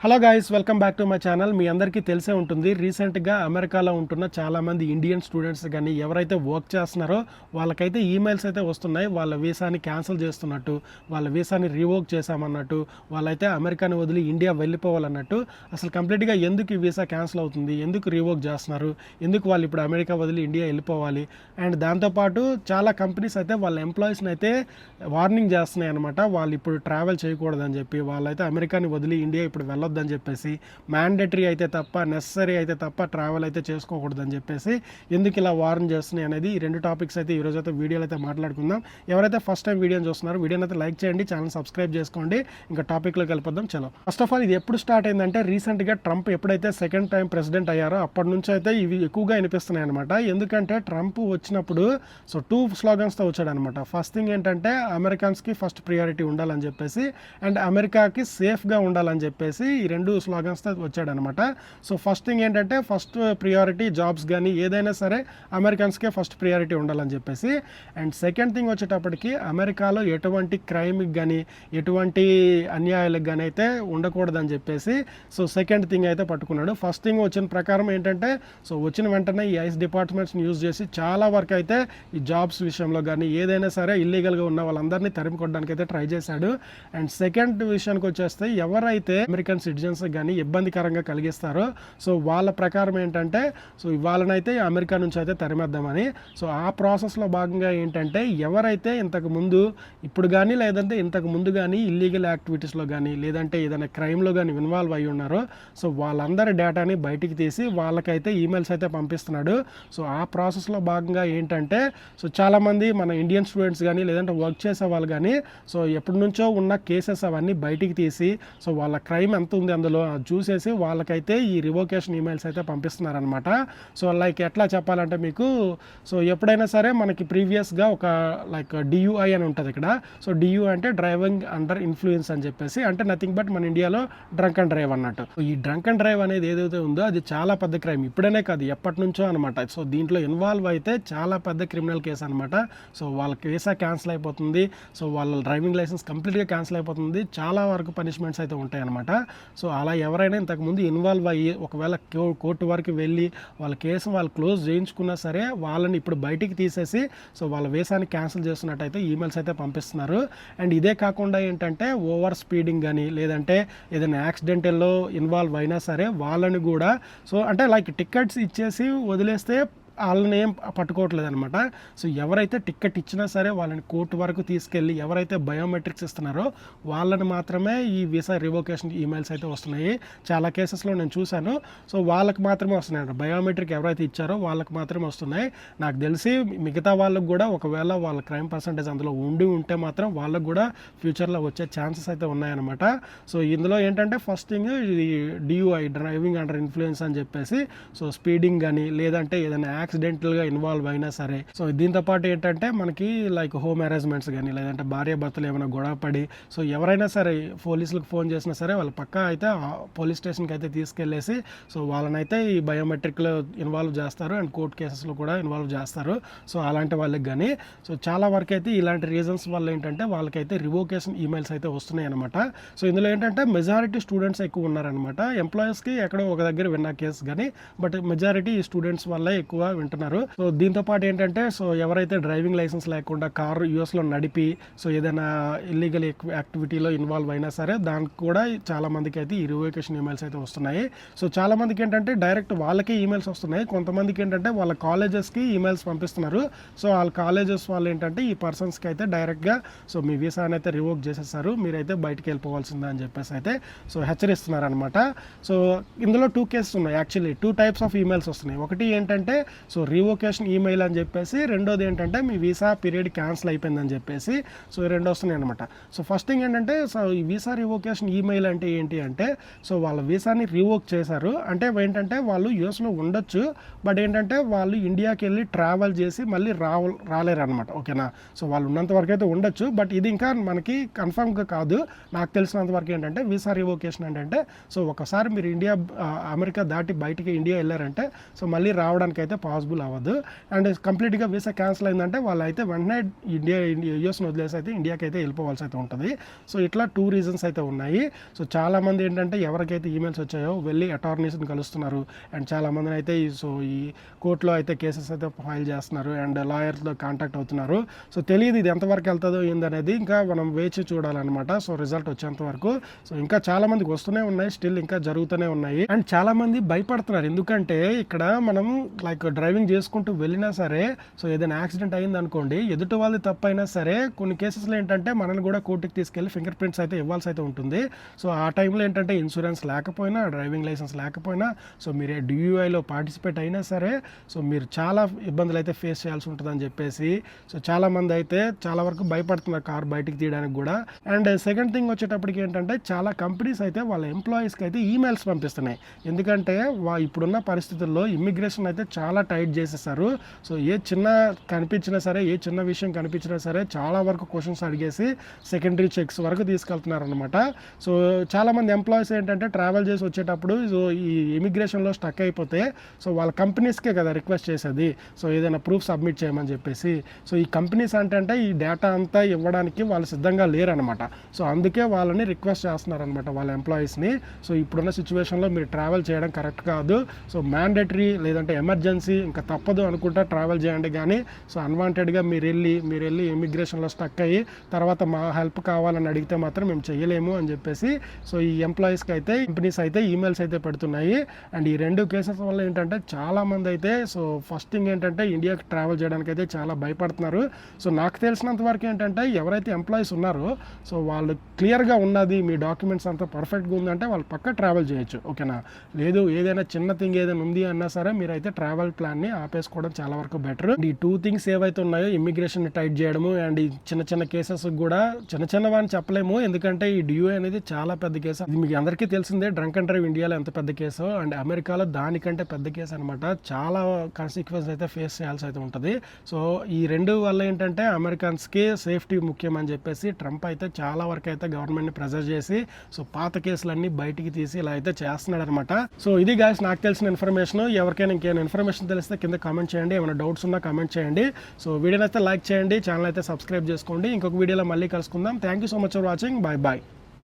Hello guys, welcome back to my channel. మీ అందరికీ తెలిసే ఉంటుంది, రీసెంట్గా అమెరికాలో ఉంటున్న చాలామంది ఇండియన్ స్టూడెంట్స్ కానీ ఎవరైతే వర్క్ చేస్తున్నారో వాళ్ళకైతే ఈమెయిల్స్ అయితే వస్తున్నాయి. వాళ్ళ వీసాని క్యాన్సిల్ చేస్తున్నట్టు, వాళ్ళ వీసాని రివోక్ చేశామన్నట్టు, వాళ్ళైతే అమెరికాని వదిలి ఇండియా వెళ్ళిపోవాలన్నట్టు. అసలు కంప్లీట్గా ఎందుకు ఈ వీసా క్యాన్సిల్ అవుతుంది, ఎందుకు రివోక్ చేస్తున్నారు, ఎందుకు వాళ్ళు ఇప్పుడు అమెరికా వదిలి ఇండియా వెళ్ళిపోవాలి, అండ్ దాంతోపాటు చాలా కంపెనీస్ అయితే వాళ్ళ ఎంప్లాయీస్ని అయితే వార్నింగ్ చేస్తున్నాయి అనమాట. వాళ్ళు ఇప్పుడు ట్రావెల్ చేయకూడదని చెప్పి, వాళ్ళైతే అమెరికాని వదిలి ఇండియా ఇప్పుడు వెళ్ళొద్దని చెప్పేసి, మ్యాండేటరీ అయితే తప్ప, నెసరీ అయితే తప్ప ట్రావెల్ అయితే చేసుకోకూడదని చెప్పేసి ఎందుకు ఇలా వార్న్ చేస్తున్నాయి అనేది ఈ రెండు టాపిక్స్ అయితే ఈరోజు అయితే వీడియోలో అయితే మాట్లాడుకుందాం. ఎవరైతే ఫస్ట్ టైం వీడియోని చూస్తున్నారో వీడియోని అయితే లైక్ చేయండి, ఛానల్ సబ్స్క్రైబ్ చేసుకోండి. ఇంకా టాపిక్లోకి వెళ్ళిపోదాం. చలో, ఫస్ట్ ఆఫ్ ఆల్ ఇది ఎప్పుడు స్టార్ట్ అయిందంటే, రీసెంట్గా ట్రంప్ ఎప్పుడైతే సెకండ్ టైం ప్రెసిడెంట్ అయ్యారో అప్పటి నుంచి అయితే ఇవి ఎక్కువగా వినిపిస్తున్నాయి అనమాట. ఎందుకంటే ట్రంప్ వచ్చినప్పుడు టూ స్లోగన్స్తో వచ్చాడు అనమాట. ఫస్ట్ థింగ్ ఏంటంటే, అమెరికన్స్కి ఫస్ట్ ప్రియారిటీ ఉండాలని చెప్పేసి, అండ్ అమెరికాకి సేఫ్గా ఉండాలని చెప్పేసి ఈ రెండు స్లోగన్స్తో వచ్చాడనమాట. సో ఫస్ట్ థింగ్ ఏంటంటే, ఫస్ట్ ప్రియారిటీ జాబ్స్ కానీ ఏదైనా సరే అమెరికన్స్కే ఫస్ట్ ప్రియారిటీ ఉండాలని చెప్పేసి, అండ్ సెకండ్ థింగ్ వచ్చేటప్పటికి అమెరికాలో ఎటువంటి క్రైమ్కి కానీ ఎటువంటి అన్యాయాలకు కానీ అయితే ఉండకూడదని చెప్పేసి సెకండ్ థింగ్ అయితే పట్టుకున్నాడు. ఫస్ట్ థింగ్ వచ్చిన ప్రకారం ఏంటంటే, వచ్చిన వెంటనే ఈ ఐస్ డిపార్ట్మెంట్స్ని యూజ్ చేసి చాలా వరకు అయితే ఈ జాబ్స్ విషయంలో కానీ ఏదైనా సరే ఇల్లీగల్గా ఉన్న వాళ్ళందరినీ తరిమి కొట్టడానికి అయితే ట్రై చేశాడు. అండ్ సెకండ్ విషయానికి వచ్చేస్తే, ఎవరైతే అమెరికన్ సిటిజన్స్ కానీ ఇబ్బందికరంగా కలిగిస్తారో వాళ్ళ ప్రకారం ఏంటంటే, వాళ్ళనైతే అమెరికా నుంచి అయితే తరిమేద్దామని. ఆ ప్రాసెస్లో భాగంగా ఏంటంటే, ఎవరైతే ఇంతకు ముందు ఇప్పుడు కానీ లేదంటే ఇంతకు ముందు కానీ ఇల్లీగల్ యాక్టివిటీస్లో కానీ లేదంటే ఏదైనా క్రైమ్లో కానీ ఇన్వాల్వ్ అయ్యి ఉన్నారో వాళ్ళందరి డేటాని బయటికి తీసి వాళ్ళకైతే ఈమెయిల్స్ అయితే పంపిస్తున్నాడు. ఆ ప్రాసెస్లో భాగంగా ఏంటంటే, చాలామంది మన ఇండియన్ స్టూడెంట్స్ కానీ లేదంటే వర్క్ చేసే వాళ్ళు కానీ ఎప్పటి నుంచో ఉన్న కేసెస్ అవన్నీ బయటికి తీసి వాళ్ళ క్రైమ్ ఎంత ఉంది అందులో చూసేసి వాళ్ళకైతే ఈ రివోకేషన్ ఈమెయిల్స్ అయితే పంపిస్తున్నారనమాట. లైక్ ఎట్లా చెప్పాలంటే మీకు, ఎప్పుడైనా సరే మనకి ప్రీవియస్గా ఒక లైక్ డియుఐ అని ఉంటుంది ఇక్కడ. డియు అంటే డ్రైవింగ్ అండర్ ఇన్ఫ్లుయెన్స్ అని చెప్పేసి, అంటే నథింగ్ బట్ మన ఇండియాలో డ్రంక్ అండ్ డ్రైవ్ అన్నట్టు. ఈ డ్రంక్ అండ్ డ్రైవ్ అనేది ఏదైతే ఉందో అది చాలా పెద్ద క్రైమ్, ఇప్పుడనే కాదు ఎప్పటి నుంచో అనమాట. దీంట్లో ఇన్వాల్వ్ అయితే చాలా పెద్ద క్రిమినల్ కేసు అనమాట. వాళ్ళ వీసా క్యాన్సిల్ అయిపోతుంది, వాళ్ళ డ్రైవింగ్ లైసెన్స్ కంప్లీట్గా క్యాన్సిల్ అయిపోతుంది, చాలా వరకు పనిష్మెంట్స్ అయితే ఉంటాయి అనమాట. అలా ఎవరైనా ఇంతకుముందు ఇన్వాల్వ్ అయ్యి ఒకవేళ కోర్టు వరకు వెళ్ళి వాళ్ళ కేసు వాళ్ళు క్లోజ్ చేయించుకున్నా సరే వాళ్ళని ఇప్పుడు బయటికి తీసేసి వాళ్ళ వీసాని క్యాన్సిల్ చేస్తున్నట్టయితే ఈమెయిల్స్ అయితే పంపిస్తున్నారు. అండ్ ఇదే కాకుండా ఏంటంటే, ఓవర్ స్పీడింగ్ కానీ లేదంటే ఏదైనా యాక్సిడెంటల్లో ఇన్వాల్వ్ అయినా సరే వాళ్ళని కూడా అంటే లైక్ టికెట్స్ ఇచ్చేసి వదిలేస్తే వాళ్ళని ఏం పట్టుకోవట్లేదు అనమాట. ఎవరైతే టికెట్ ఇచ్చినా సరే వాళ్ళని కోర్టు వరకు తీసుకెళ్ళి ఎవరైతే బయోమెట్రిక్స్ ఇస్తున్నారో వాళ్ళని మాత్రమే ఈ వీసా రివోకేషన్ ఈమెయిల్స్ అయితే వస్తున్నాయి. చాలా కేసెస్లో నేను చూశాను. వాళ్ళకి మాత్రమే వస్తున్నాయి, బయోమెట్రిక్ ఎవరైతే ఇచ్చారో వాళ్ళకి మాత్రమే వస్తున్నాయి. నాకు తెలిసి మిగతా వాళ్ళకు కూడా ఒకవేళ వాళ్ళ క్రైమ్ పర్సంటేజ్ అందులో ఉంటే మాత్రం వాళ్ళకు కూడా ఫ్యూచర్లో వచ్చే ఛాన్సెస్ అయితే ఉన్నాయన్నమాట. ఇందులో ఏంటంటే, ఫస్ట్ థింగ్ ఇది డియుఐ డ్రైవింగ్ అండర్ ఇన్ఫ్లుయెన్స్ అని చెప్పేసి, స్పీడింగ్ కానీ లేదంటే ఏదైనా యాక్సిడెంటల్గా ఇన్వాల్వ్ అయినా సరే. దీంతో పాటు ఏంటంటే, మనకి లైక్ హోమ్ అరేంజ్మెంట్స్ కానీ లేదంటే భార్య భర్తలు ఏమైనా గొడవ పడి ఎవరైనా సరే పోలీసులకు ఫోన్ చేసినా సరే వాళ్ళు పక్కా అయితే పోలీస్ స్టేషన్కి అయితే తీసుకెళ్ళేసి వాళ్ళనైతే ఈ బయోమెట్రిక్లో ఇన్వాల్వ్ చేస్తారు అండ్ కోర్ట్ కేసెస్లో కూడా ఇన్వాల్వ్ చేస్తారు. అలాంటి వాళ్ళకి కానీ చాలా వరకు అయితే ఇలాంటి రీజన్స్ వల్ల ఏంటంటే వాళ్ళకైతే రివోకేషన్ ఈమెయిల్స్ అయితే వస్తున్నాయి అనమాట. ఇందులో ఏంటంటే మెజారిటీ స్టూడెంట్స్ ఎక్కువ ఉన్నారనమాట. ఎంప్లాయీస్కి ఎక్కడో ఒక దగ్గర విన్న కేసు కానీ, బట్ మెజారిటీ స్టూడెంట్స్ వల్ల ఎక్కువ వింటున్నారు. దీంతో పాటు ఏంటంటే, ఎవరైతే డ్రైవింగ్ లైసెన్స్ లేకుండా కారు యూఎస్లో నడిపి ఏదైనా ఇల్లీగల్ యాక్టివిటీలో ఇన్వాల్వ్ అయినా సరే దానికి కూడా చాలా మందికి అయితే ఈ రివోకేషన్ ఈమెయిల్స్ అయితే వస్తున్నాయి. చాలా మందికి ఏంటంటే డైరెక్ట్ వాళ్ళకే ఈమెయిల్స్ వస్తున్నాయి. కొంతమందికి ఏంటంటే వాళ్ళ కాలేజెస్కి ఈమెయిల్స్ పంపిస్తున్నారు. వాళ్ళ కాలేజెస్ వాళ్ళు ఏంటంటే ఈ పర్సన్స్కి అయితే డైరెక్ట్గా మీ వీసాని అయితే రివోక్ చేసేస్తారు, మీరైతే బయటికి వెళ్ళిపోవాల్సిందే అని చెప్పేసి అయితే హెచ్చరిస్తున్నారు అనమాట. ఇందులో 2 కేసెస్ ఉన్నాయి, యాక్చువల్లీ 2 టైప్స్ ఆఫ్ ఈమెయిల్స్ వస్తున్నాయి. ఒకటి ఏంటంటే రివోకేషన్ ఈమెయిల్ అని చెప్పేసి, రెండోది ఏంటంటే మీ వీసా పీరియడ్ క్యాన్సిల్ అయిపోయిందని చెప్పేసి రెండు వస్తున్నాయి అనమాట. ఫస్ట్ థింగ్ ఏంటంటే, ఈ వీసా రివోకేషన్ ఈమెయిల్ అంటే ఏంటి అంటే, వాళ్ళ వీసాని రివోక్ చేశారు అంటే ఏంటంటే వాళ్ళు యూఎస్లో ఉండొచ్చు, బట్ ఏంటంటే వాళ్ళు ఇండియాకి వెళ్ళి ట్రావెల్ చేసి మళ్ళీ రాలేరు అనమాట. ఓకేనా? వాళ్ళు ఉన్నంత వరకు అయితే ఉండొచ్చు, బట్ ఇది ఇంకా మనకి కన్ఫర్మ్గా కాదు. నాకు తెలిసినంత వరకు ఏంటంటే వీసా రివోకేషన్ ఏంటంటే, ఒకసారి మీరు అమెరికా దాటి బయటికి ఇండియా వెళ్ళారంటే మళ్ళీ రావడానికి అయితే పాసిబుల్ అవ్వదు. అండ్ కంప్లీట్గా వీసా క్యాన్సిల్ అయిందంటే వాళ్ళు అయితే వెంటనే యూఎస్ని వదిలేసి అయితే ఇండియాకి అయితే వెళ్ళిపోవాల్సి అయితే ఉంటుంది. సో ఇట్లా 2 రీజన్స్ అయితే ఉన్నాయి. సో చాలామంది ఏంటంటే ఎవరికైతే ఈమెయిల్స్ వచ్చాయో వెళ్ళి అటార్నీస్ని కలుస్తున్నారు. అండ్ చాలామందిని అయితే ఈ కోర్టులో అయితే కేసెస్ అయితే ఫైల్ చేస్తున్నారు అండ్ లాయర్తో కాంటాక్ట్ అవుతున్నారు. సో తెలియదు ఇది ఎంతవరకు వెళ్తుందో ఏందనేది, ఇంకా మనం వేచి చూడాలన్నమాట. సో రిజల్ట్ వచ్చేంత వరకు. సో ఇంకా చాలా మందికి వస్తూనే ఉన్నాయి, స్టిల్ ఇంకా జరుగుతూనే ఉన్నాయి. అండ్ చాలా మంది భయపడుతున్నారు, ఎందుకంటే ఇక్కడ మనం లైక్ డ్రైవింగ్ చేసుకుంటూ వెళ్ళినా సరే, సో ఏదైనా యాక్సిడెంట్ అయింది అనుకోండి, ఎదుటి వాళ్ళది తప్పైనా సరే కొన్ని కేసెస్లో ఏంటంటే మనల్ని కూడా కోర్టుకి తీసుకెళ్ళి ఫింగర్ ప్రింట్స్ అయితే ఇవ్వాల్సి అయితే ఉంటుంది. సో ఆ టైంలో ఏంటంటే ఇన్సూరెన్స్ లేకపోయినా, డ్రైవింగ్ లైసెన్స్ లేకపోయినా, సో మీరు DUIలో పార్టిసిపేట్ అయినా సరే, సో మీరు చాలా ఇబ్బందులు అయితే ఫేస్ చేయాల్సి ఉంటుందని చెప్పేసి సో చాలామంది అయితే చాలా వరకు భయపడుతున్నారు కార్ బయటికి తీయడానికి కూడా. అండ్ సెకండ్ థింగ్ వచ్చేటప్పటికి ఏంటంటే చాలా కంపెనీస్ అయితే వాళ్ళ ఎంప్లాయీస్కి అయితే ఈమెయిల్స్ పంపిస్తున్నాయి. ఎందుకంటే ఇప్పుడున్న పరిస్థితుల్లో ఇమ్మిగ్రేషన్ అయితే చాలా టైట్ చేసేసారు. సో ఏ చిన్న కనిపించినా సరే, ఏ చిన్న విషయం కనిపించినా సరే చాలా వరకు క్వశ్చన్స్ అడిగేసి సెకండరీ చెక్స్ వరకు తీసుకెళ్తున్నారు అనమాట. సో చాలామంది ఎంప్లాయీస్ ఏంటంటే ట్రావెల్ చేసి వచ్చేటప్పుడు సో ఈ ఇమిగ్రేషన్లో స్టక్ అయిపోతే సో వాళ్ళ కంపెనీస్కే కదా రిక్వెస్ట్ చేసేది, సో ఏదైనా ప్రూఫ్ సబ్మిట్ చేయమని చెప్పేసి. సో ఈ కంపెనీస్ అంటే ఈ డేటా అంతా ఇవ్వడానికి వాళ్ళు సిద్ధంగా లేరనమాట. సో అందుకే వాళ్ళని రిక్వెస్ట్ చేస్తున్నారనమాట వాళ్ళ ఎంప్లాయీస్ని. సో ఇప్పుడున్న సిచ్యువేషన్లో మీరు ట్రావెల్ చేయడం కరెక్ట్ కాదు, సో మ్యాండేటరీ లేదంటే ఎమర్జెన్సీ ఇంకా తప్పదు అనుకుంటా ట్రావెల్ చేయండి. కానీ సో అన్వాంటెడ్గా మీరు వెళ్ళి ఇమిగ్రేషన్లో స్టక్ అయ్యి తర్వాత మా హెల్ప్ కావాలని అడిగితే మాత్రం మేము చేయలేము అని చెప్పేసి సో ఈ ఎంప్లాయీస్కి అయితే కంపెనీస్ అయితే ఈమెయిల్స్ అయితే పెడుతున్నాయి. అండ్ ఈ 2 కేసెస్ వల్ల ఏంటంటే చాలామంది అయితే సో ఫస్ట్ థింగ్ ఏంటంటే ఇండియాకి ట్రావెల్ చేయడానికి అయితే చాలా భయపడుతున్నారు. సో నాకు తెలిసినంత వరకు ఏంటంటే ఎవరైతే ఎంప్లాయీస్ ఉన్నారో సో వాళ్ళు క్లియర్గా ఉన్నది, మీ డాక్యుమెంట్స్ అంతా పర్ఫెక్ట్గా ఉందంటే వాళ్ళు పక్క ట్రావెల్ చేయొచ్చు, ఓకేనా. లేదు ఏదైనా చిన్న థింగ్ ఏదైనా ఉంది అన్నా సరే మీరైతే ట్రావెల్ ప్లాన్ని ఆపేసుకోవడం చాలా వరకు బెటర్. ఈ 2 థింగ్స్ ఏవైతే ఉన్నాయో ఇమ్మిగ్రేషన్ టైట్ చేయడము అండ్ ఈ చిన్న కేసెస్ కూడా చిన్నవని చెప్పలేము, ఎందుకంటే ఈ DUI అనేది చాలా పెద్ద కేసు. ఇది మీకు అందరికీ తెలిసిందే, డ్రంక్ అండ్ డ్రైవ్ ఇండియాలో ఎంత పెద్ద కేసు అండ్ అమెరికాలో దానికంటే పెద్ద కేసు అనమాట. చాలా కాన్సిక్వెన్స్ అయితే ఫేస్ చేయాల్సి అయితే ఉంటుంది. సో ఈ 2 వల్ల ఏంటంటే అమెరికన్స్కి సేఫ్టీ ముఖ్యం అని చెప్పేసి ట్రంప్ అయితే చాలా వరకు అయితే గవర్నమెంట్ని ప్రెజర్ చేసి సో పాత కేసులన్నీ బయటికి తీసి ఇలా అయితే చేస్తున్నాడు అనమాట. సో ఇది గాయ్స్ నాకు తెలిసిన ఇన్ఫర్మేషన్. ఎవరికైనా ఇంకేమైనా ఇన్ఫర్మేషన్ తెలిస్తే కింద కామెంట్ చేయండి, ఏమైనా డౌట్స్ ఉన్నా కామెంట్ చేయండి. సో వీడియోని అయితే లైక్ చేయండి, ఛానల్ అయితే సబ్స్క్రైబ్ చేసుకోండి. ఇంకొక వీడియోలో మళ్ళీ కలుసుకుందాం. Thank you so much for watching. Bye bye.